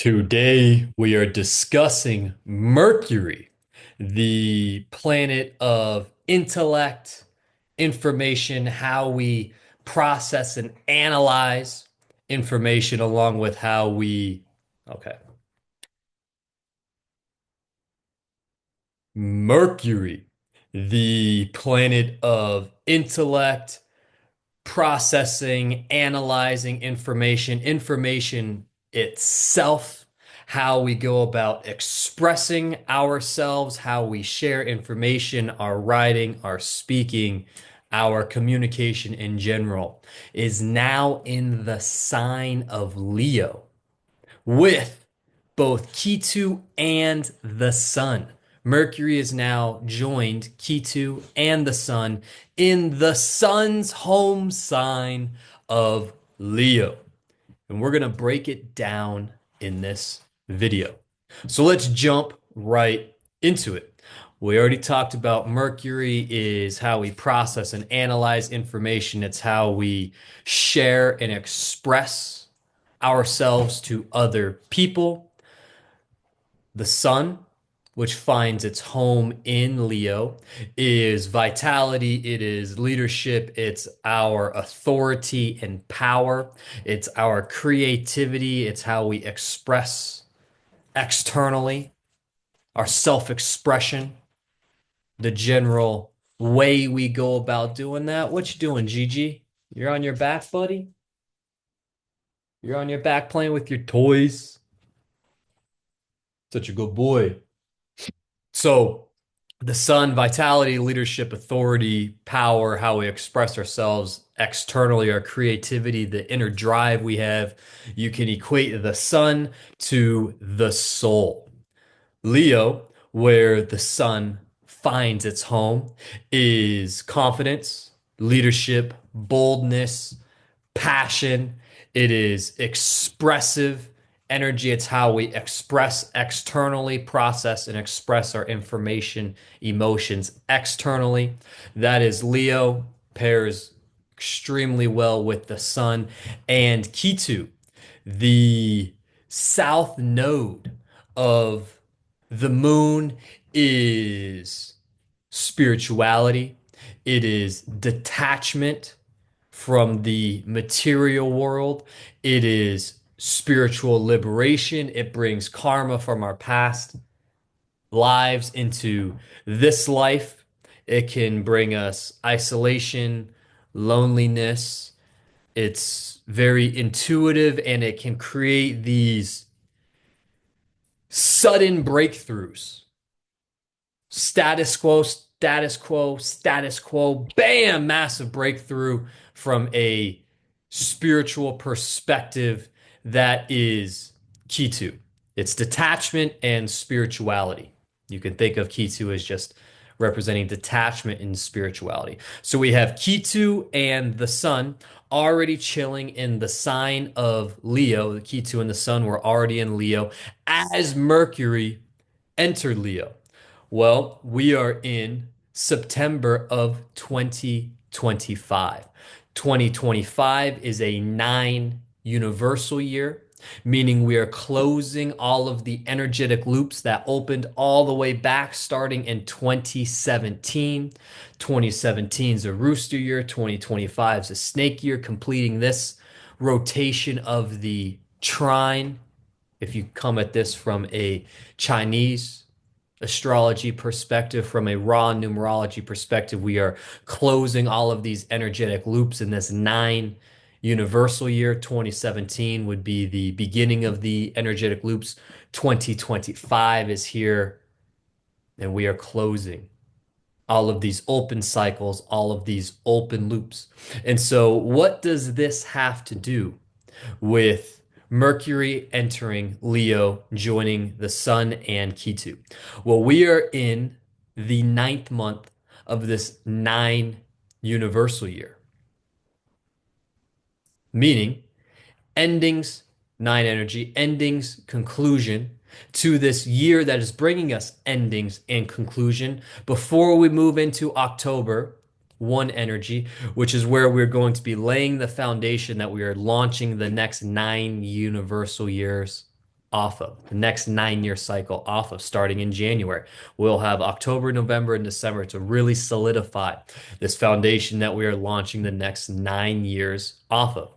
Today, we are discussing Mercury, the planet of intellect, information, how we process and analyze information, along with how we, okay, Mercury, the planet of intellect, processing, analyzing information itself, how we go about expressing ourselves, how we share information, our writing, our speaking, our communication in general, is now in the sign of Leo with both Ketu and the Sun. Mercury is now joined Ketu and the Sun in the Sun's home sign of Leo. And we're going to break it down in this video. So let's jump right into it. We already talked about Mercury is how we process and analyze information. It's how we share and express ourselves to other people. The sun, which finds its home in Leo, is vitality, it is leadership, it's our authority and power, it's our creativity, it's how we express externally, our self-expression, the general way we go about doing that. What you doing, Gigi? You're on your back, buddy? You're on your back playing with your toys? Such a good boy. So, the sun, vitality, leadership, authority, power, how we express ourselves externally, our creativity, the inner drive we have. You can equate the sun to the soul. Leo, where the sun finds its home, is confidence, leadership, boldness, passion. It is expressive energy. It's how we express externally, process and express our information, emotions externally. That is Leo, pairs extremely well with the sun and Ketu, the south node of the moon is spirituality. It is detachment from the material world. It is spiritual liberation. It brings karma from our past lives into this life. It can bring us isolation, loneliness. It's very intuitive and it can create these sudden breakthroughs. Status quo, status quo, status quo, bam, massive breakthrough from a spiritual perspective that is Ketu. It's detachment and spirituality. You can think of Ketu as just representing detachment and spirituality. So we have Ketu and the sun already chilling in the sign of Leo. The Ketu and the sun were already in Leo as Mercury entered Leo. Well, we are in September of 2025. 2025 is a nine universal year, meaning we are closing all of the energetic loops that opened all the way back starting in 2017. 2017 is a rooster year, 2025 is a snake year, completing this rotation of the trine. If you come at this from a Chinese astrology perspective, from a raw numerology perspective, we are closing all of these energetic loops in this nine universal year. 2017 would be the beginning of the energetic loops. 2025 is here, and we are closing all of these open cycles, all of these open loops. And so, what does this have to do with Mercury entering Leo, joining the Sun and Ketu? Well, we are in the ninth month of this nine universal year, meaning endings, nine energy, endings, conclusion to this year that is bringing us endings and conclusion before we move into October. One energy, which is where we're going to be laying the foundation that we are launching the next nine universal years. off of, the next 9 year cycle off of, starting in January. We'll have October, November, and December to really solidify this foundation that we are launching the next 9 years off of.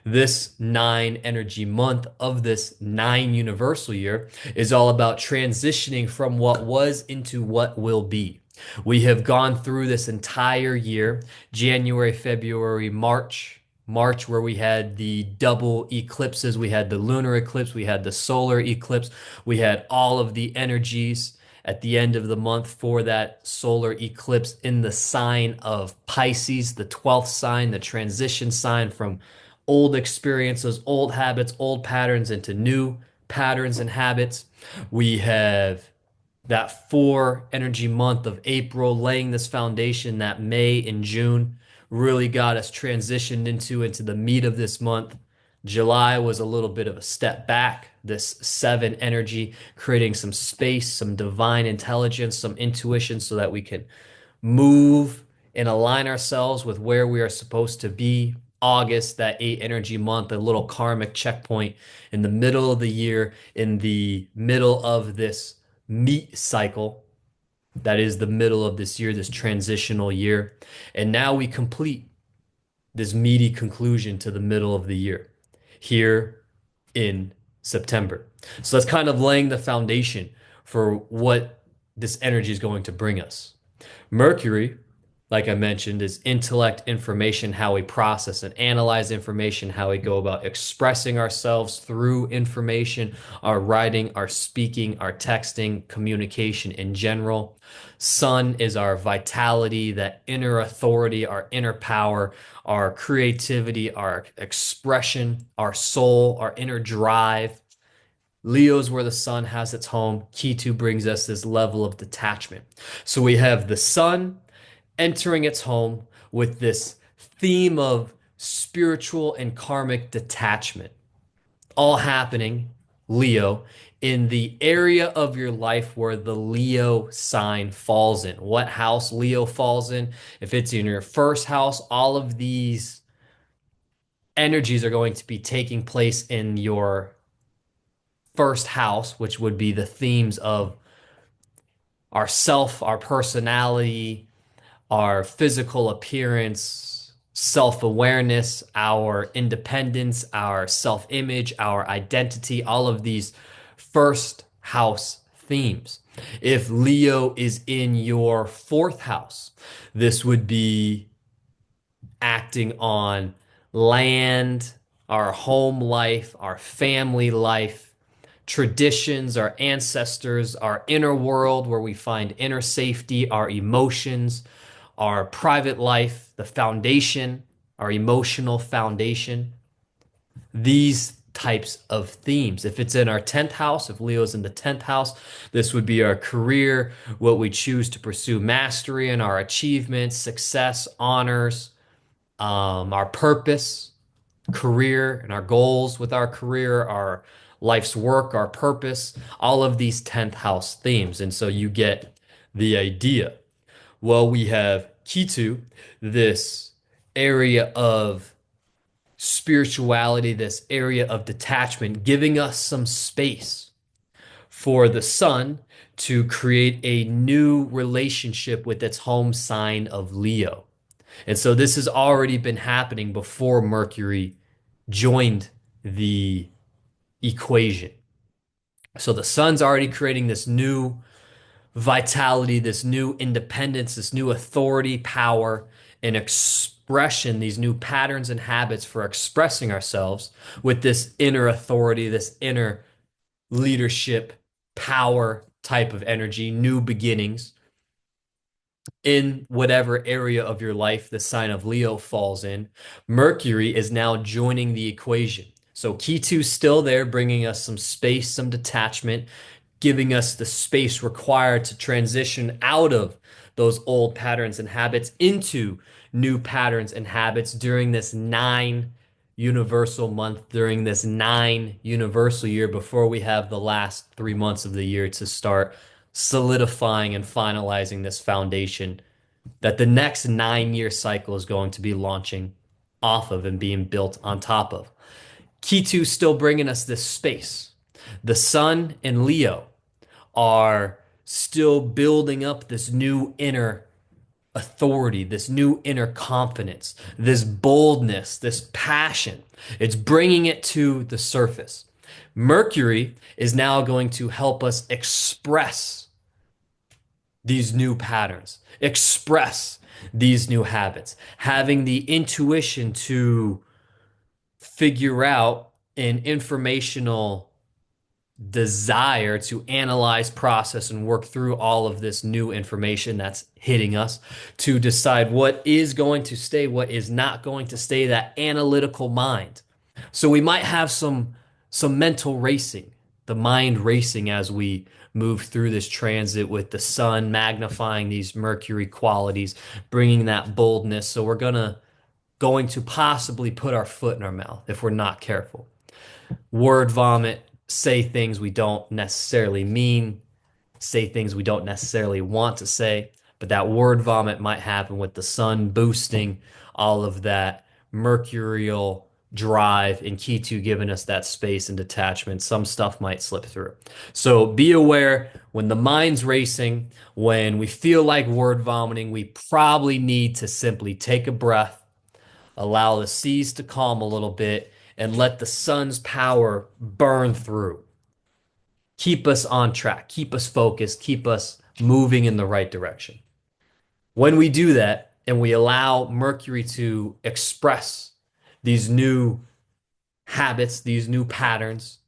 This nine energy month of this nine universal year is all about transitioning from what was into what will be. We have gone through this entire year, January, February, March, where we had the double eclipses, we had the lunar eclipse, we had the solar eclipse, we had all of the energies at the end of the month for that solar eclipse in the sign of Pisces, the 12th sign, the transition sign from old experiences, old habits, old patterns into new patterns and habits. We have that 4 energy month of April laying this foundation that May and June really got us transitioned into the meat of this month. July was a little bit of a step back. This 7 energy, creating some space, some divine intelligence, some intuition so that we can move and align ourselves with where we are supposed to be. August, that 8 energy month, a little karmic checkpoint in the middle of the year, in the middle of this meat cycle. That is the middle of this year, this transitional year. And now we complete this meaty conclusion to the middle of the year here in September. So that's kind of laying the foundation for what this energy is going to bring us. Mercury, like I mentioned, is intellect, information, how we process and analyze information, how we go about expressing ourselves through information, our writing, our speaking, our texting, communication in general. Sun is our vitality, that inner authority, our inner power, our creativity, our expression, our soul, our inner drive. Leo's where the sun has its home. Ketu brings us this level of detachment. So we have the sun entering its home with this theme of spiritual and karmic detachment, all happening, Leo, in the area of your life where the Leo sign falls in. What house Leo falls in? If it's in your first house, all of these energies are going to be taking place in your first house, which would be the themes of our self, our personality, our physical appearance, self awareness, our independence, our self image, our identity, all of these first house themes. If Leo is in your fourth house, this would be acting on land, our home life, our family life, traditions, our ancestors, our inner world where we find inner safety, our emotions, our private life, the foundation, our emotional foundation. These types of themes. If it's in our 10th house, if Leo's in the 10th house, this would be our career, what we choose to pursue mastery and our achievements, success, honors, our purpose, career, and our goals with our career, our life's work, our purpose, all of these 10th house themes. And so you get the idea. Well, we have Ketu, this area of spirituality, this area of detachment, giving us some space for the sun to create a new relationship with its home sign of Leo. And so this has already been happening before Mercury joined the equation. So the sun's already creating this new vitality, this new independence, this new authority, power, and expression, these new patterns and habits for expressing ourselves with this inner authority, this inner leadership, power type of energy, new beginnings in whatever area of your life the sign of Leo falls in. Mercury is now joining the equation. So Ketu's still there, bringing us some space, some detachment, giving us the space required to transition out of those old patterns and habits into new patterns and habits during this 9 universal month, during this 9 universal year before we have the last 3 months of the year to start solidifying and finalizing this foundation that the next 9 year cycle is going to be launching off of and being built on top of. Ketu still bringing us this space. The sun and Leo are still building up this new inner authority, this new inner confidence, this boldness, this passion. It's bringing it to the surface. Mercury is now going to help us express these new patterns, express these new habits, having the intuition to figure out an informational desire to analyze, process, and work through all of this new information that's hitting us to decide what is going to stay, what is not going to stay, that analytical mind. So we might have some mental racing, the mind racing as we move through this transit with the sun magnifying these Mercury qualities, bringing that boldness. So we're going to possibly put our foot in our mouth if we're not careful. Word vomit, say things we don't necessarily mean, say things we don't necessarily want to say, but that word vomit might happen with the sun boosting all of that mercurial drive and Ketu giving us that space and detachment. Some stuff might slip through. So be aware when the mind's racing, when we feel like word vomiting, we probably need to simply take a breath, allow the seas to calm a little bit, and let the sun's power burn through. Keep us on track, keep us focused, keep us moving in the right direction. When we do that and we allow Mercury to express these new habits, these new patterns,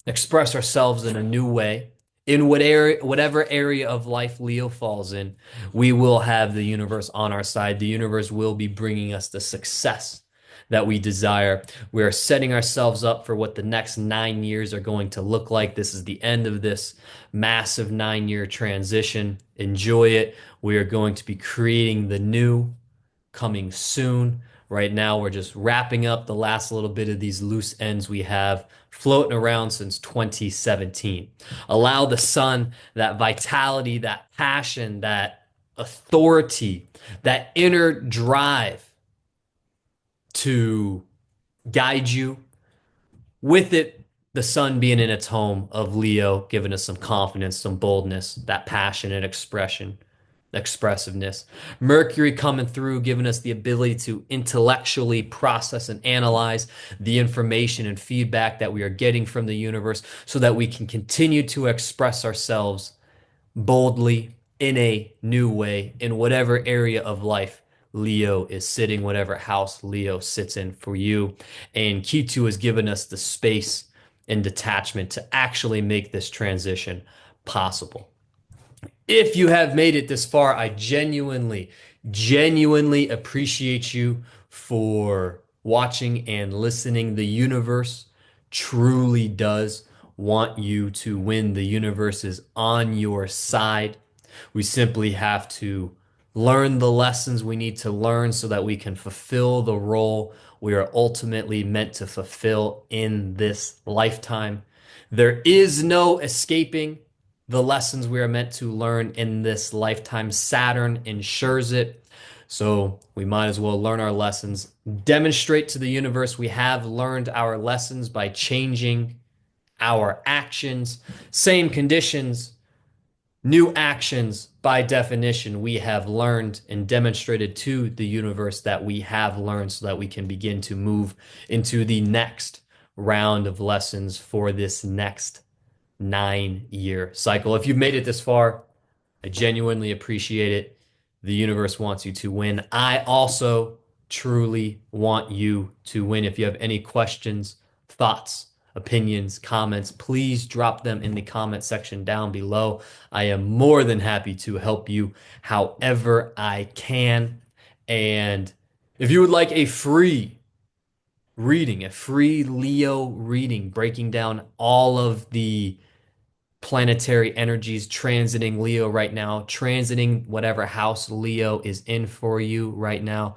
express ourselves in a new way, in whatever area of life Leo falls in, we will have the universe on our side. The universe will be bringing us the success that we desire. We are setting ourselves up for what the next 9 years are going to look like. This is the end of this massive 9 year transition. Enjoy it. We are going to be creating the new coming soon. Right now, we're just wrapping up the last little bit of these loose ends we have floating around since 2017. Allow the sun, that vitality, that passion, that authority, that inner drive to guide you. With it, the sun being in its home of Leo, giving us some confidence, some boldness, that passion and expressiveness. Mercury coming through, giving us the ability to intellectually process and analyze the information and feedback that we are getting from the universe so that we can continue to express ourselves boldly in a new way in whatever area of life Leo is sitting, whatever house Leo sits in for you. And Ketu has given us the space and detachment to actually make this transition possible. If you have made it this far, I genuinely appreciate you for watching and listening. The universe truly does want you to win. The universe is on your side. We simply have to learn the lessons we need to learn so that we can fulfill the role we are ultimately meant to fulfill in this lifetime. There is no escaping the lessons we are meant to learn in this lifetime. Saturn ensures it. So we might as well learn our lessons, demonstrate to the universe we have learned our lessons by changing our actions. Same conditions, new actions. By definition, we have learned and demonstrated to the universe that we have learned so that we can begin to move into the next round of lessons for this next 9 year cycle. If you've made it this far, I genuinely appreciate it. The universe wants you to win. I also truly want you to win. If you have any questions, thoughts, opinions, comments, please drop them in the comment section down below. I am more than happy to help you however I can. And if you would like a free reading, a free Leo reading, breaking down all of the planetary energies transiting Leo right now, transiting whatever house Leo is in for you right now,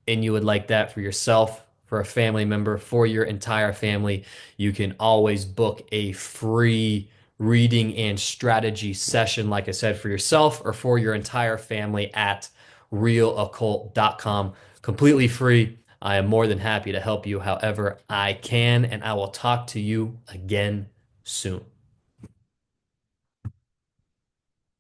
and you would like that for yourself, for a family member, for your entire family, you can always book a free reading and strategy session, like I said, for yourself or for your entire family at realoccult.com. Completely free. I am more than happy to help you however I can, and I will talk to you again soon.